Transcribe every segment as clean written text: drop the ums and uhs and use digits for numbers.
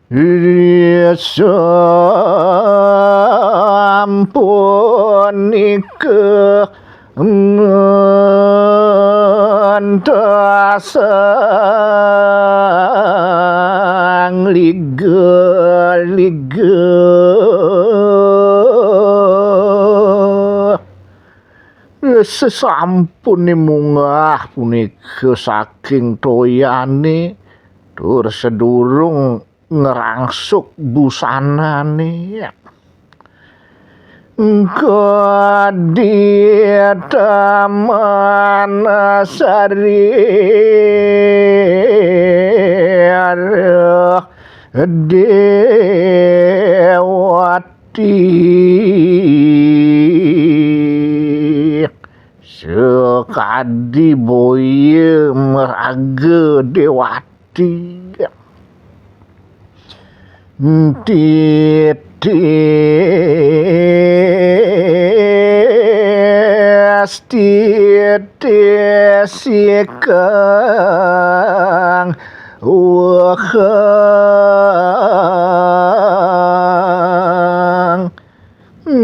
Sampunika ngentasang liga-liga sesampune munggah punika saking toyane tur sedurung ngerangsuk busanane Taman Sari Dewati sekadi boye meraga Dewati titis ikang wakang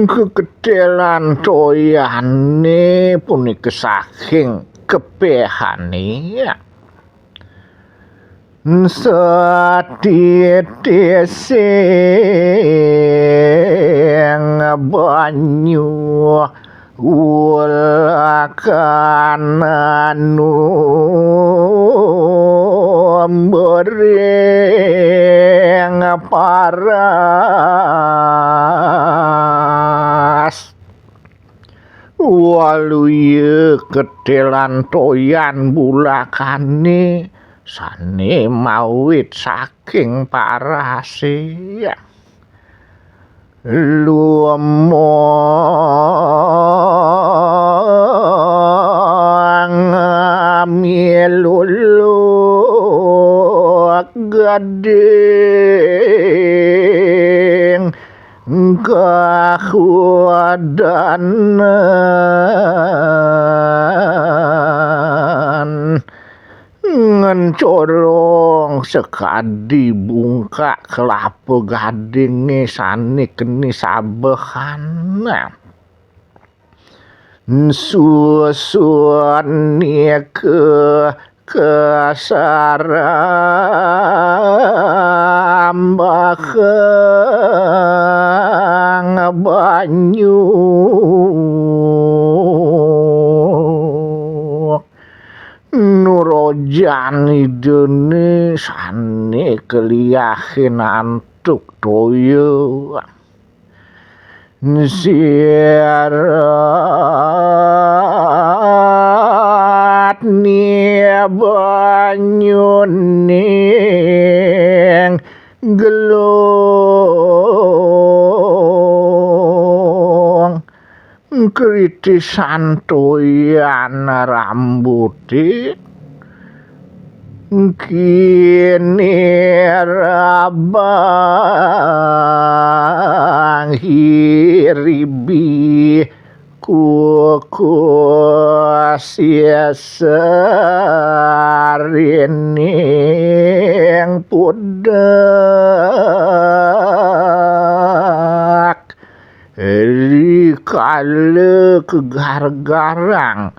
kekedelan toyane punika saking kepehane satitis sing banyu ulakananu bereng paras waluye kedelan toyan bulakane sane mawit saking parase milulu gading kahuadanan ngencorong sekadi bungka kelapa gadinge sane keni sabehan susuane kesarambakang banyu nurojan idene sane keliahin antuk toyo siarat nia banyuning gelong kritisan toyan rambuté kini rabang hiribi kukuasiasarining pudak rikale kegar-garang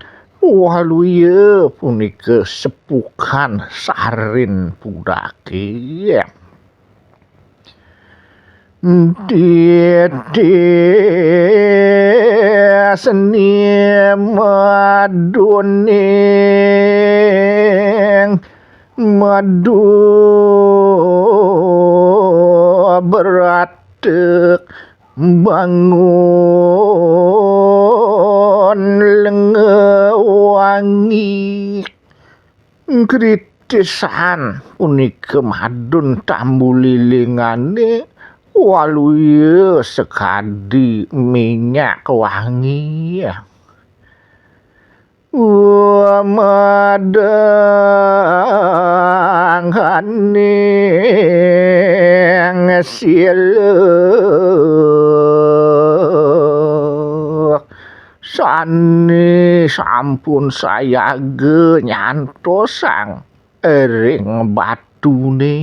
waluye punika sepukan sarin pudake seni maduning madu beratek bangun lengewangi kritisan punika madun tambulilingane waluye sekadi minyak wangi madang haning silek sane sampun sayage nyantosang ering batune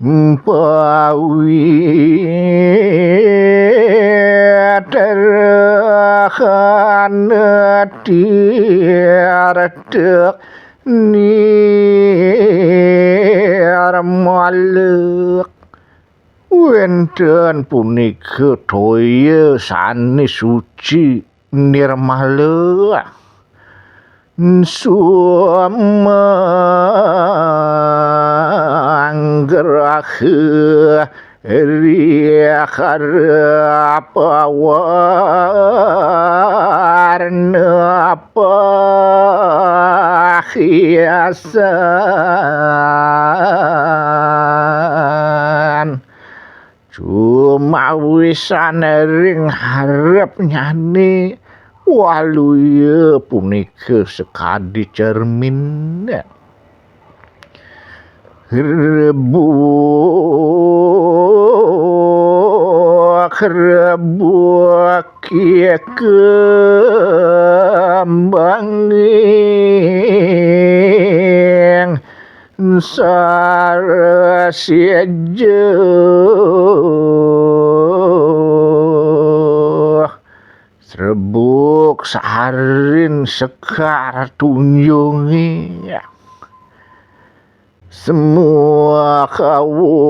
Pawi terkena tiardek nirmalek wenten punika toya sane suci nirmalek suamanggraha riakara pawarna pahiasan cuma wisan ring harap nyane waluya punika sekadi cermin rebuk kia kembanging sarasiaja serbuk sarin sekar tunjungi semua kawu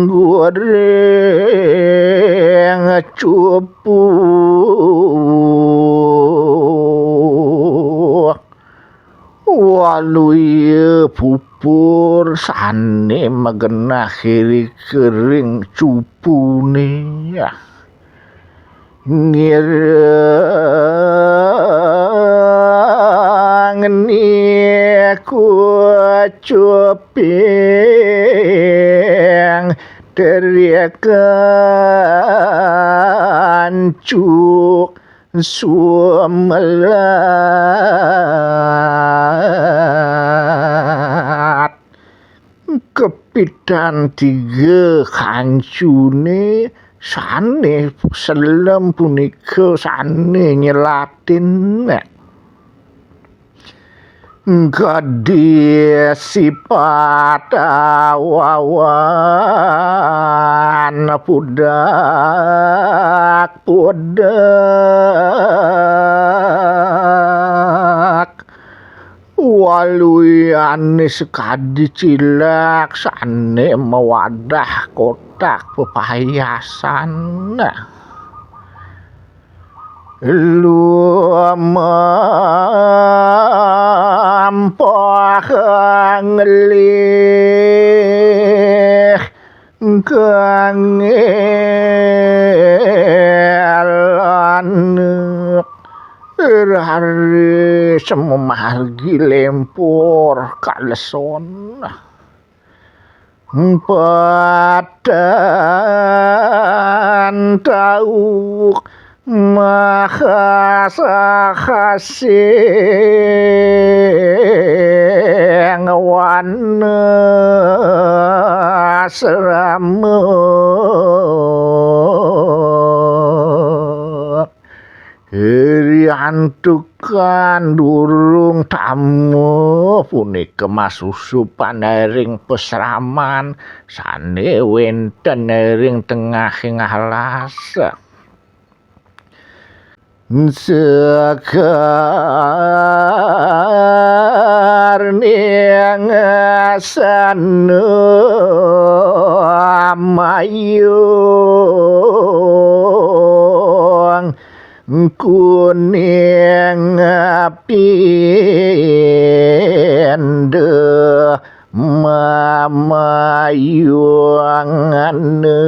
goreng cupu waluya pupur sane magena kiri kering cupune ngeni kucuping teriakan cuk sumelat kepitan tiga kancune sane selem punika sane nyelatin gadis sifat awawan pudak waluyan sekadi cilak sane mewadah kotak pepayasan lumampah ngelih kangelan hari sememargi lempur kaleson padan tahu maha kasih wana serama riantukan durung tamu punika masusupan ring pesraman sane wenten ring tengahing alas sekar niangasana mayung kuning piende mamayuangane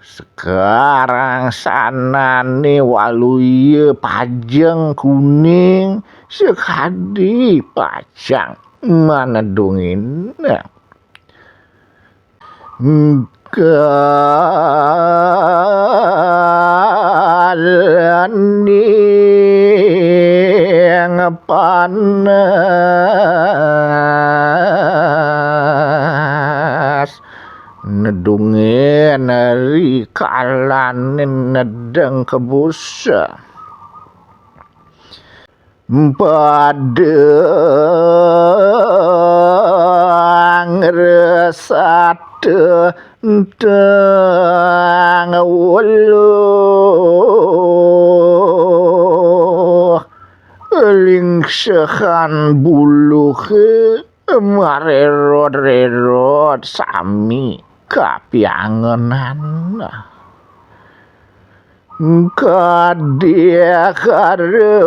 sekarang sanane waluya pajeng kuning sekadi pajang mana dongin kalani panas nedunge nari kalanin nedeng kebusa padang resate teng wuluh lingsehan buluh marerot-rerot sami kapiangenan kadia karep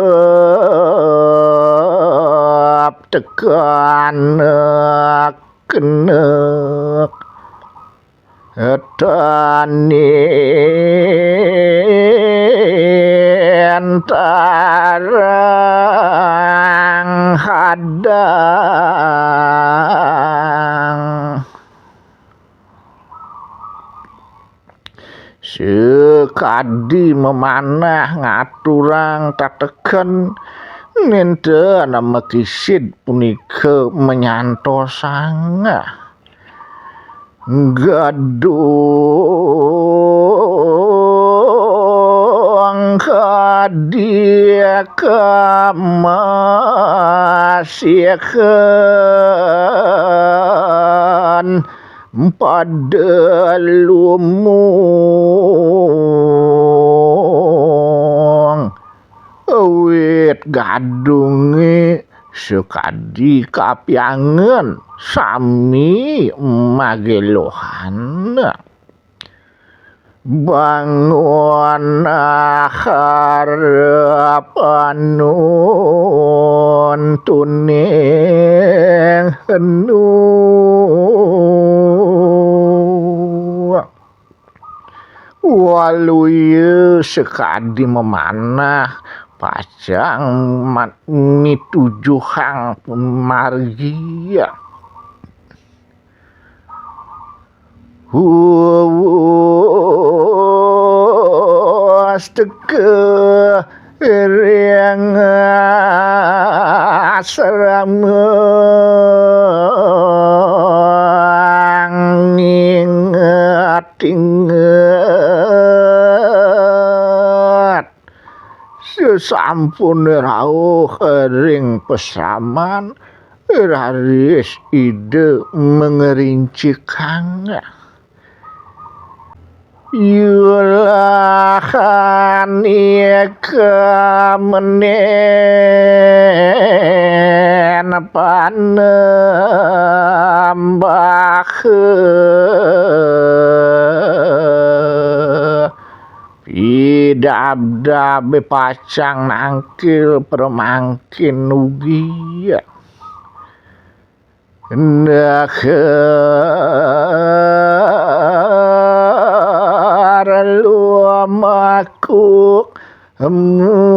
tekanek kenek tanin tarang hadang sekadi memanah ngaturang tateken nenten mekisid punika menyantosanga gadung kadia kamasihkan pada lumung awit gadunge sekadi kapiangen sami magelohan bangun harap anun tuning henu waluye sekadi memanah pajang mitujuhang margia asteke riang asramang ingat sesampun rawuh ring pesaman raris ide mengerincikan yulahan ika menen panembah pidabdab pacang nangkil permangkin ugi luamaku munggah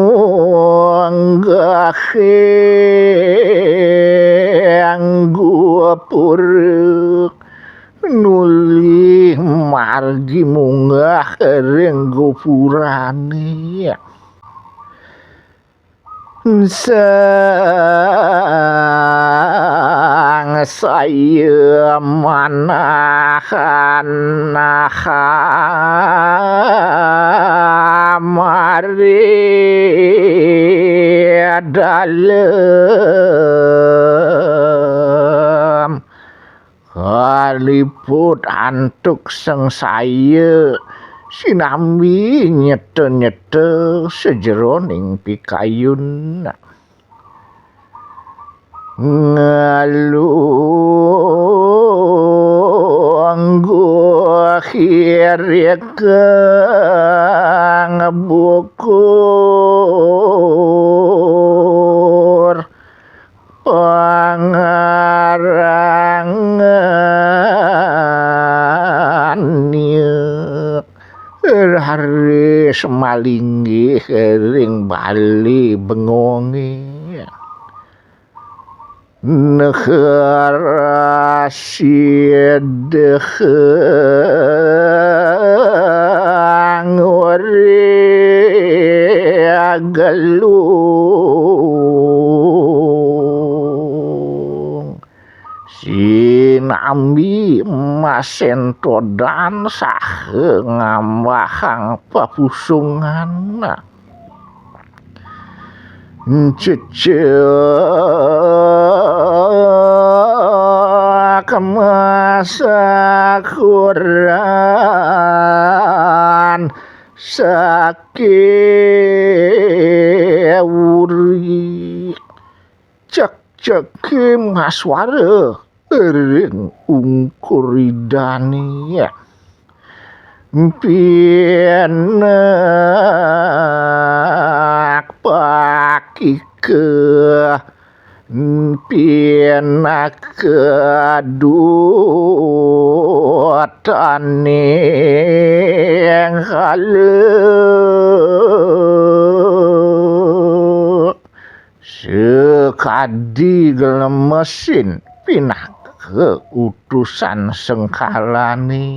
gua puruk nuli margi munggah ring gopurane sang saya manahan mari dalem kaliput antuk sang saya sinambi nyete-nyete sejeroning pikayun ngalung gua akhirnya ngebukur pangarangannya hari semalinggi ring bali bengongi negara sidehang uri galung sinambi masentodan sahe ngambahang papusungan Jejak masakuran sakewuri cek maswara ring ungkuridani pianak pakike pianak kedutane halu sekadi gelemesin pinah ke utusan sengkalane